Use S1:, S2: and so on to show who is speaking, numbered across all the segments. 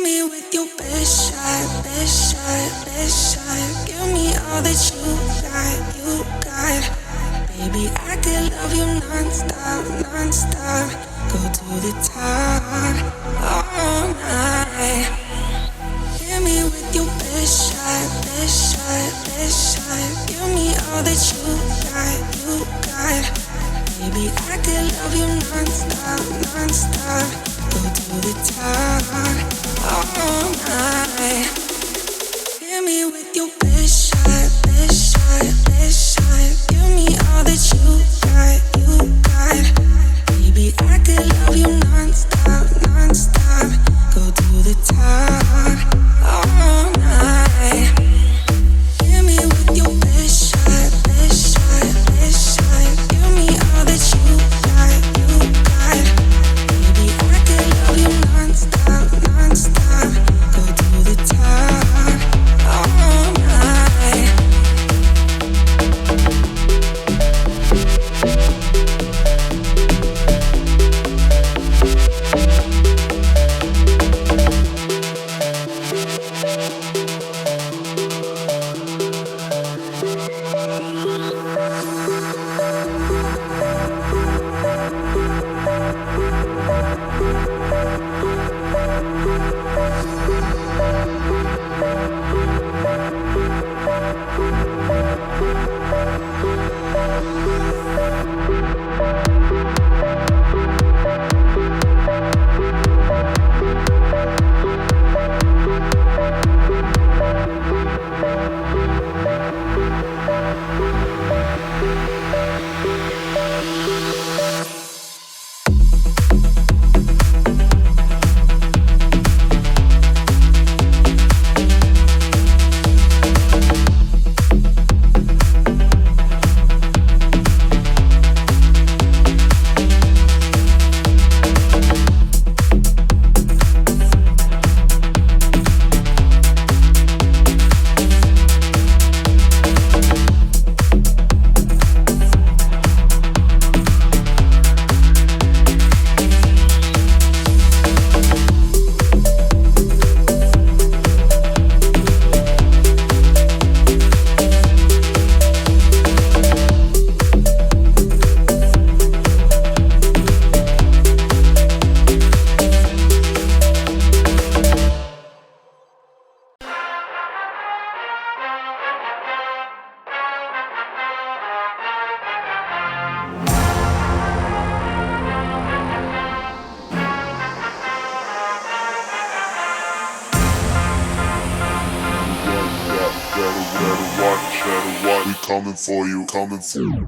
S1: me with your best shot, best shot, best shot. Give me all that you got. Baby, I could love you non-stop, non-stop. Go to the top all night. Hit me with your best shot, best shot, best shot. Give me all that you got. Baby, I could love you non-stop, non-stop. Go to the top all night. Hit me with your best shot, best shot, best shot. Give me all that you got. Baby, I could love you non-stop, non-stop. Go to the top all night. Hit me with your best shot, best shot, best shot. Give me all that you got. Baby, I could love you non-stop, non-stop. Go to the top all night.
S2: For you, coming for you.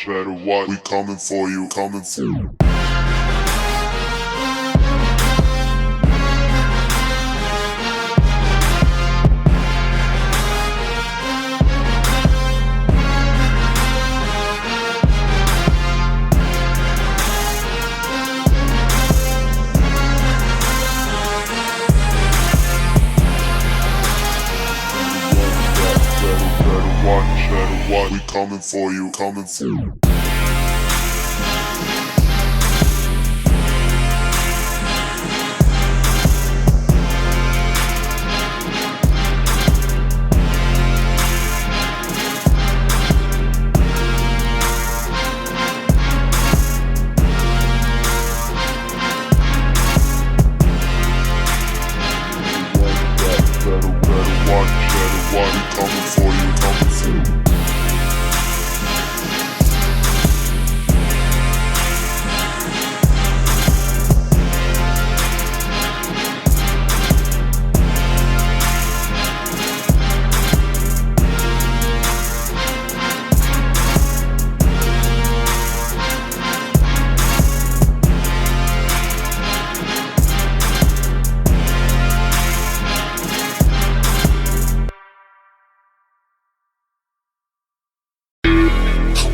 S2: Better watch, we coming for you, coming for you. Watch, we coming for you, coming for you.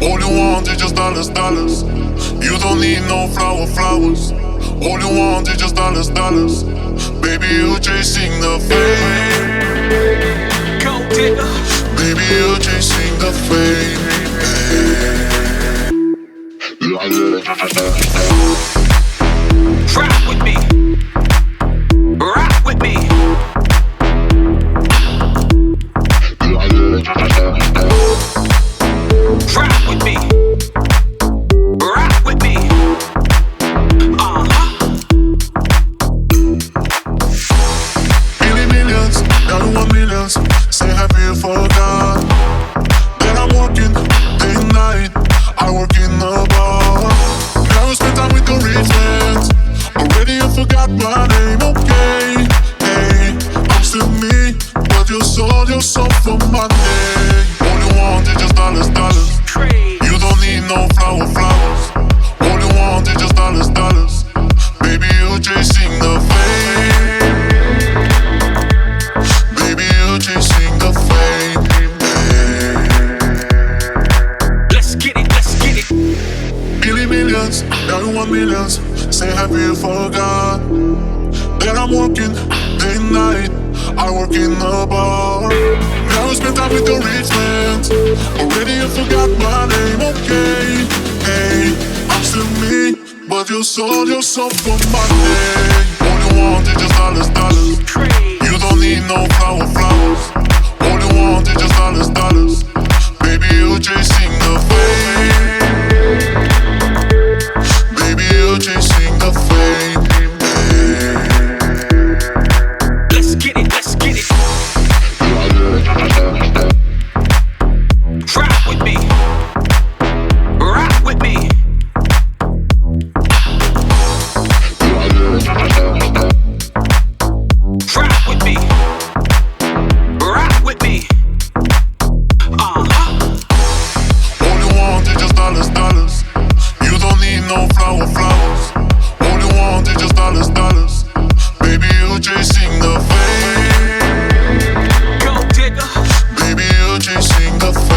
S2: All you want is just dollars, dollars. You don't need no flowers. All you want is just dollars, dollars. Baby, you chasing the fame. Go digger. Baby, you chasing the fame.
S1: Ride with me. Ride with me. Ride with me. Ride with me.
S2: Millions, now you want millions. Say have you forgot that I'm working day and night. I work in the bar. Now you spend time with the rich men. Already you forgot my name, okay? Hey, I'm still me, but you sold yourself for money. All you want is just dollars, dollars. You don't need no flowers. All you want is just dollars, dollars. Baby, you chasing the fame. Baby, you chasing the fame.
S1: Let's get it, let's get it.
S2: Millions, now you want millions. Say have you forgot that I'm working day and night. I work in the bar. Now you spend time with the rich men. Already you forgot my name, okay? Hey, I'm still me, but you sold yourself for money. All you want is just dollars, dollars. You don't need no flowers. All you want is just dollars, dollars. Baby, you chasing the fame. Baby, you chasing the fame.
S1: Let's get it, let's get it. Ride with me. Ride with me. Ride with me. Ride with me.
S2: All you want is just dollars, dollars. You don't need no flowers. All you want is just dollars, dollars. Baby, you chasing the fame.
S1: Go digger.
S2: Baby, you chasing the fame.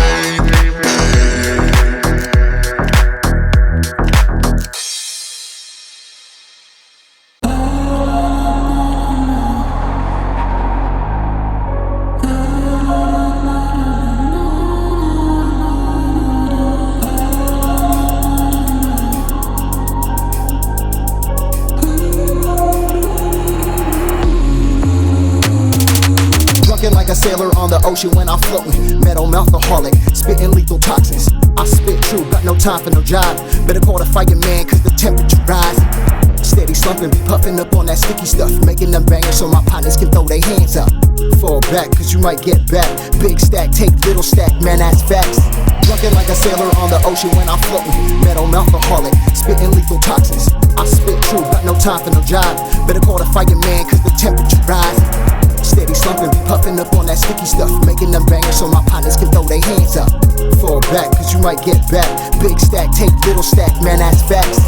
S3: Like a sailor on the ocean when I'm floating. Metal alcoholic, spitting lethal toxins. I spit true, got no time for no job. Better call the fireman cause the temperature rise. Steady slumping, be puffing up on that sticky stuff. Making them bangers so my partners can throw their hands up. Fall back cause you might get back. Big stack, take little stack, man that's facts. Drunken like a sailor on the ocean when I'm floating. Metal alcoholic, spitting lethal toxins. I spit true, got no time for no job. Better call the fireman cause the temperature rise. Steady slumping, be puffing up on that sticky stuff. Making them bangers so my partners can throw their hands up. Fall back cause you might get back. Big stack, take little stack, man that's facts.